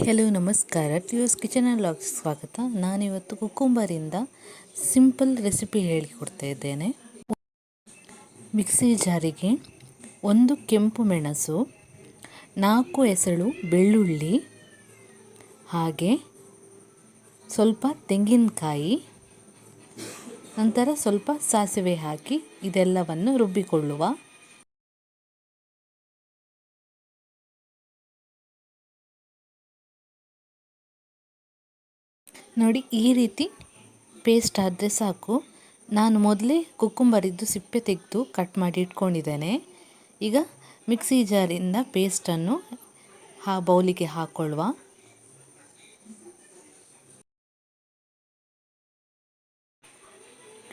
Hello ನಮಸ್ಕಾರ. ಟಿಯೋಸ್ kitchen and vlogs ಸ್ವಾಗತ. ನಾನಿವತ್ತು ಕುಕ್ಕುಂಬರಿಂದ ಸಿಂಪಲ್ ರೆಸಿಪಿ ಹೇಳಿಕೊಡ್ತಾ ಇದ್ದೇನೆ. ಮಿಕ್ಸಿ ಜಾರಿಗೆ 1 ಕೆಂಪು ಮೆಣಸು, 4 ಎಸಳು ಬೆಳ್ಳುಳ್ಳಿ, ಹಾಗೆ ಸ್ವಲ್ಪ ತೆಂಗಿನಕಾಯಿ, ನಂತರ ಸ್ವಲ್ಪ ಸಾಸಿವೆ ಹಾಕಿ ಇದೆಲ್ಲವನ್ನು ರುಬ್ಬಿಕೊಳ್ಳುವ. ನೋಡಿ, ಈ ರೀತಿ ಪೇಸ್ಟ್ ಆದರೆ ಸಾಕು. ನಾನು ಮೊದಲೇ ಕುಕ್ಕುಂಬರಿದ್ದು ಸಿಪ್ಪೆ ತೆಗೆದು ಕಟ್ ಮಾಡಿ ಇಟ್ಕೊಂಡಿದ್ದೇನೆ. ಈಗ ಮಿಕ್ಸಿ ಜಾರಿಂದ ಪೇಸ್ಟನ್ನು ಬೌಲಿಗೆ ಹಾಕ್ಕೊಳ್ಳುವ.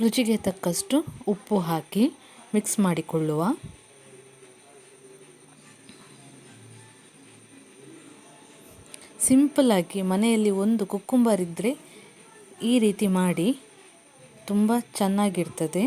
ರುಚಿಗೆ ತಕ್ಕಷ್ಟು ಉಪ್ಪು ಹಾಕಿ ಮಿಕ್ಸ್ ಮಾಡಿಕೊಳ್ಳುವ. ಸಿಂಪಲ್ಲಾಗಿ ಮನೆಯಲ್ಲಿ ಒಂದು ಕುಕ್ಕುಂಬರ್ ಇದ್ದರೆ ಈ ರೀತಿ ಮಾಡಿ, ತುಂಬ ಚೆನ್ನಾಗಿರ್ತದೆ.